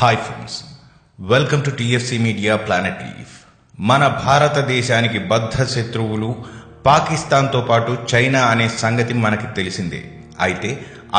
Hi friends, welcome to TFC media planet leaf. మన భారతదేశానికి బద్ధ శత్రువులు పాకిస్తాన్తో పాటు చైనా అనే సంగతి మనకి తెలిసిందే. అయితే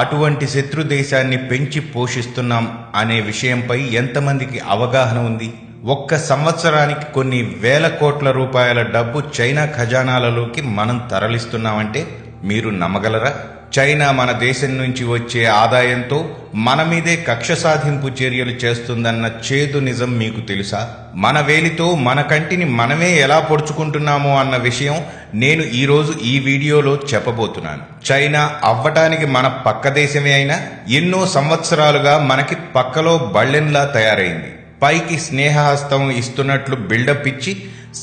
అటువంటి శత్రు దేశాన్ని పెంచి పోషిస్తున్నాం అనే విషయంపై ఎంతమందికి అవగాహన ఉంది? ఒక్క సంవత్సరానికి కొన్ని వేల కోట్ల రూపాయల డబ్బు చైనా ఖజానాలలోకి మనం తరలిస్తున్నామంటే మీరు నమ్మగలరా? చైనా మన దేశం నుంచి వచ్చే ఆదాయంతో మన మీదే కక్ష సాధింపు చర్యలు చేస్తుందన్న చేదు నిజం మీకు తెలుసా? మన వేలితో మన కంటిని మనమే ఎలా పొడుచుకుంటున్నామో అన్న విషయం నేను ఈరోజు ఈ వీడియోలో చెప్పబోతున్నాను. చైనా అవ్వటానికి మన పక్క దేశమే అయినా ఎన్నో సంవత్సరాలుగా మనకి పక్కలో బళ్ళెంలా తయారైంది. పైకి స్నేహహస్తం ఇస్తున్నట్లు బిల్డప్ ఇచ్చి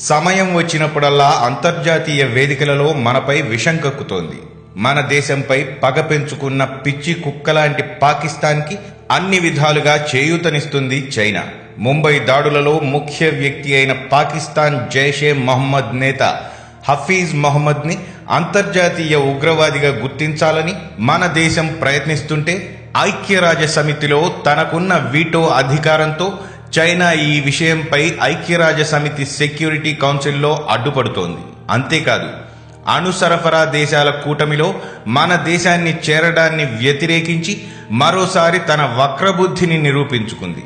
సమయం వచ్చినప్పుడల్లా అంతర్జాతీయ వేదికలలో మనపై విషం కక్కుతోంది. మన దేశంపై పగ పెంచుకున్న పిచ్చి కుక్కలాంటి పాకిస్తాన్కి అన్ని విధాలుగా చేయూతనిస్తుంది చైనా. ముంబై దాడులలో ముఖ్య వ్యక్తి అయిన పాకిస్తాన్ జైషే మహమ్మద్ నేత హఫీజ్ మహమ్మద్ని అంతర్జాతీయ ఉగ్రవాదిగా గుర్తించాలని మన దేశం ప్రయత్నిస్తుంటే ఐక్యరాజ్య సమితిలో తనకున్న వీటో అధికారంతో చైనా ఈ విషయంపై ఐక్యరాజ్య సమితి సెక్యూరిటీ కౌన్సిల్లో అడ్డుపడుతోంది. అంతేకాదు, అణు సరఫరా దేశాల కూటమిలో మన దేశాన్ని చేరడాన్ని వ్యతిరేకించి మరోసారి తన వక్రబుద్ధిని నిరూపించుకుంది.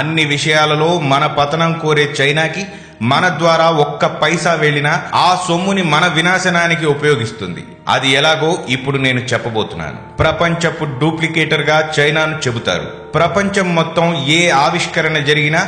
అన్ని విషయాలలో మన పతనం కోరే చైనాకి మన ద్వారా ఒక్క పైసా వెళ్లినా ఆ సొమ్ముని మన వినాశనానికి ఉపయోగిస్తుంది. అది ఎలాగో ఇప్పుడు నేను చెప్పబోతున్నాను. ప్రపంచపు డూప్లికేటర్గా చైనాను చెబుతారు. ప్రపంచం మొత్తం ఏ ఆవిష్కరణ జరిగినా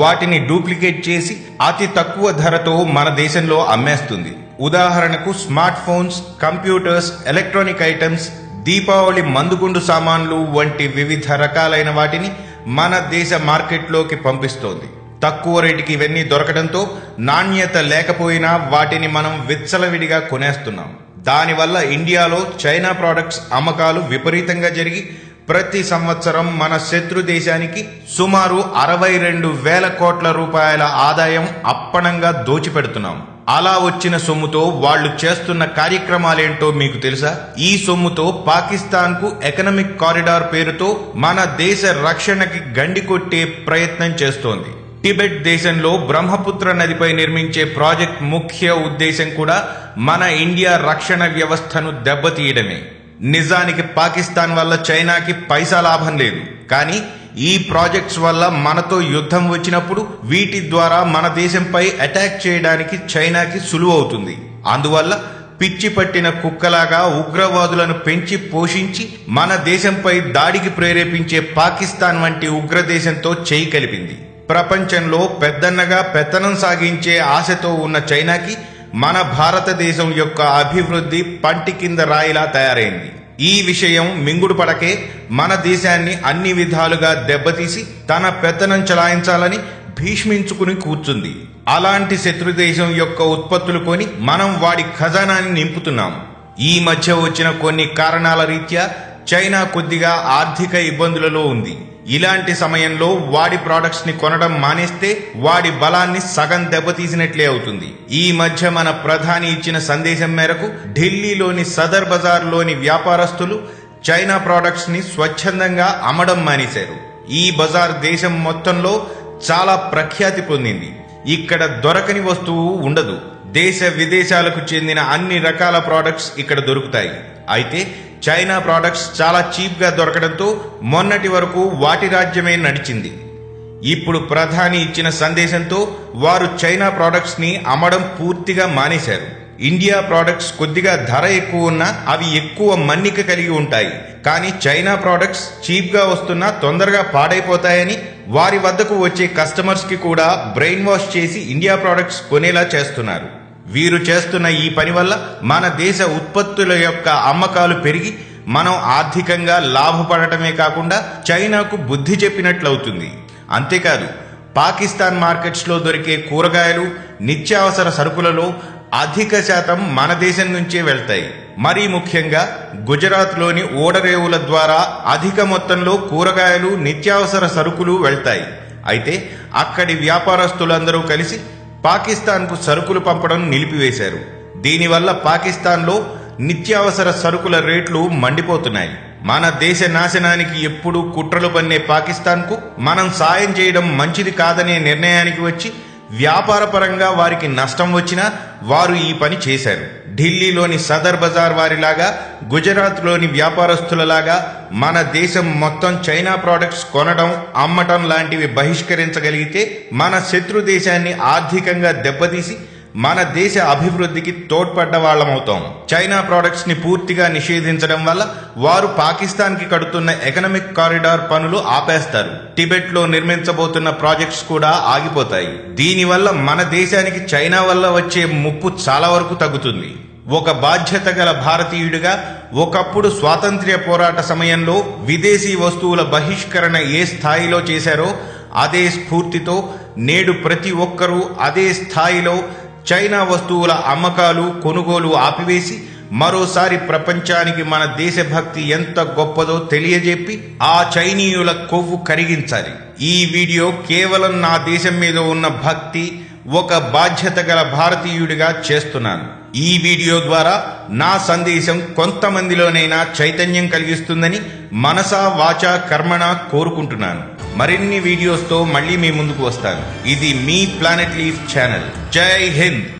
వాటిని డూప్లికేట్ చేసి అతి తక్కువ ధరతో మన దేశంలో అమ్మేస్తుంది. ఉదాహరణకు smart phones, computers, electronic items, Deepavali మందుగుండు సామాన్లు వంటి వివిధ రకాలైన వాటిని మన దేశ మార్కెట్లోకి పంపిస్తోంది. తక్కువ రేటుకి ఇవన్నీ దొరకడంతో నాణ్యత లేకపోయినా వాటిని మనం విచ్చలవిడిగా కొనేస్తున్నాం. దానివల్ల ఇండియాలో చైనా ప్రోడక్ట్స్ అమ్మకాలు విపరీతంగా జరిగి ప్రతి సంవత్సరం మన శత్రు దేశానికి సుమారు 62,000 కోట్ల రూపాయల ఆదాయం అప్పనంగా దోచిపెడుతున్నాం. అలా వచ్చిన సొమ్ముతో వాళ్లు చేస్తున్న కార్యక్రమాలేంటో మీకు తెలుసా? ఈ సొమ్ముతో పాకిస్తాన్కు ఎకనామిక్ కారిడార్ పేరుతో మన దేశ రక్షణకి గండి కొట్టే ప్రయత్నం చేస్తోంది. టిబెట్ దేశంలో బ్రహ్మపుత్ర నదిపై నిర్మించే ప్రాజెక్ట్ ముఖ్య ఉద్దేశం కూడా మన ఇండియా రక్షణ వ్యవస్థను దెబ్బతీయడమే. నిజానికి పాకిస్తాన్ వల్ల చైనాకి పైసా లాభం లేదు. కానీ ఈ ప్రాజెక్ట్స్ వల్ల మనతో యుద్ధం వచ్చినప్పుడు వీటి ద్వారా మన దేశంపై అటాక్ చేయడానికి చైనాకి సులువవుతుంది. అందువల్ల పిచ్చి పట్టిన కుక్కలాగా ఉగ్రవాదులను పెంచి పోషించి మన దేశంపై దాడికి ప్రేరేపించే పాకిస్తాన్ వంటి ఉగ్రదేశంతో చేయి కలిపింది. ప్రపంచంలో పెద్దన్నగా పెత్తనం సాగించే ఆశతో ఉన్న చైనాకి మన భారతదేశం యొక్క అభివృద్ధి పంటి కింద రాయిలా తయారైంది. ఈ విషయం మింగుడు పడకే మన దేశాన్ని అన్ని విధాలుగా దెబ్బతీసి తన పెత్తనం చలాయించాలని భీష్మించుకుని కూర్చుంది. అలాంటి శత్రుదేశం యొక్క ఉత్పత్తులు కొని మనం వాడి ఖజానాన్ని నింపుతున్నాం. ఈ మధ్య వచ్చిన కొన్ని కారణాల రీత్యా చైనా కొద్దిగా ఆర్థిక ఇబ్బందులలో ఉంది. ఇలాంటి సమయంలో వాడి ప్రోడక్ట్స్ ని కొనడం మానేస్తే వాడి బలాన్ని సగం దెబ్బతీసినట్లే అవుతుంది. ఈ మధ్య మన ప్రధాని ఇచ్చిన సందేశం మేరకు ఢిల్లీలోని సదర్ బజార్లోని వ్యాపారస్తులు చైనా ప్రోడక్ట్స్ ని స్వచ్ఛందంగా అమ్మడం మానేశారు. ఈ బజార్ దేశం మొత్తంలో చాలా ప్రఖ్యాతి పొందింది. ఇక్కడ దొరకని వస్తువు ఉండదు. దేశ విదేశాలకు చెందిన అన్ని రకాల ప్రోడక్ట్స్ ఇక్కడ దొరుకుతాయి. అయితే చైనా ప్రోడక్ట్స్ చాలా చీప్ గా దొరకడంతో మొన్నటి వరకు వాటి రాజ్యమే నడిచింది. ఇప్పుడు ప్రధాని ఇచ్చిన సందేశంతో వారు చైనా ప్రోడక్ట్స్ ని అమ్మడం పూర్తిగా మానేశారు. ఇండియా ప్రోడక్ట్స్ కొద్దిగా ధర ఎక్కువ ఉన్నా అవి ఎక్కువ మన్నిక కలిగి ఉంటాయి. కానీ చైనా ప్రోడక్ట్స్ చీప్ గా వస్తున్నా తొందరగా పాడైపోతాయని వారి వద్దకు వచ్చే కస్టమర్స్ కి కూడా బ్రెయిన్ వాష్ చేసి ఇండియా ప్రోడక్ట్స్ కొనేలా చేస్తున్నారు. వీరు చేస్తున్న ఈ పని వల్ల మన దేశ ఉత్పత్తుల యొక్క అమ్మకాలు పెరిగి మనం ఆర్థికంగా లాభపడటమే కాకుండా చైనాకు బుద్ధి చెప్పినట్లవుతుంది. అంతేకాదు, పాకిస్తాన్ మార్కెట్స్ లో దొరికే కూరగాయలు, నిత్యావసర సరుకులలో అధిక శాతం మన దేశం నుంచే వెళ్తాయి. మరీ ముఖ్యంగా గుజరాత్లోని ఓడరేవుల ద్వారా అధిక మొత్తంలో కూరగాయలు, నిత్యావసర సరుకులు వెళ్తాయి. అయితే అక్కడి వ్యాపారస్తులందరూ కలిసి పాకిస్తాన్కు సరుకులు పంపడం నిలిపివేశారు. దీనివల్ల పాకిస్తాన్లో నిత్యావసర సరుకుల రేట్లు మండిపోతున్నాయి. మన దేశ నాశనానికి ఎప్పుడూ కుట్రలు పన్నే పాకిస్తాన్కు మనం సాయం చేయడం మంచిది కాదనే నిర్ణయానికి వచ్చి వ్యాపారపరంగా వారికి నష్టం వచ్చినా వారు ఈ పని చేశారు. ఢిల్లీలోని సదర్ బజార్ వారిలాగా, గుజరాత్లోని వ్యాపారస్తులలాగా మన దేశం మొత్తం చైనా ప్రోడక్ట్స్ కొనడం, అమ్మటం లాంటివి బహిష్కరించగలిగితే మన శత్రు దేశాన్ని ఆర్థికంగా దెబ్బతీసి మన దేశ అభివృద్ధికి తోడ్పడ్డ వాళ్ళమవుతాం. చైనా ప్రోడక్ట్స్ ని పూర్తిగా నిషేధించడం వల్ల వారు పాకిస్తాన్ కి కడుతున్న ఎకనామిక్ కారిడార్ పనులు ఆపేస్తారు. టిబెట్ లో నిర్మించబోతున్న ప్రాజెక్ట్స్ కూడా ఆగిపోతాయి. దీనివల్ల మన దేశానికి చైనా వల్ల వచ్చే ముప్పు చాలా వరకు తగ్గుతుంది. ఒక బాధ్యత గల భారతీయుడిగా ఒకప్పుడు స్వాతంత్ర్య పోరాట సమయంలో విదేశీ వస్తువుల బహిష్కరణ ఏ స్థాయిలో చేశారో అదే స్ఫూర్తితో నేడు ప్రతి ఒక్కరూ అదే స్థాయిలో చైనా వస్తువుల అమ్మకాలు, కొనుగోలు ఆపివేసి మరోసారి ప్రపంచానికి మన దేశభక్తి ఎంత గొప్పదో తెలియజెప్పి ఆ చైనీయుల కొవ్వు కరిగించాలి. ఈ వీడియో కేవలం నా దేశం మీద ఉన్న భక్తి, ఒక బాధ్యత గల భారతీయుడిగా చేస్తున్నాను. ఈ వీడియో ద్వారా నా సందేశం కొంతమందిలోనైనా చైతన్యం కలిగిస్తుందని మనసా వాచా కర్మణ కోరుకుంటున్నాను. మరిన్ని వీడియోస్తో మళ్ళీ మీ ముందుకు వస్తాను. ఇది మీ ప్లానెట్ లీఫ్ ఛానల్. జై హింద్.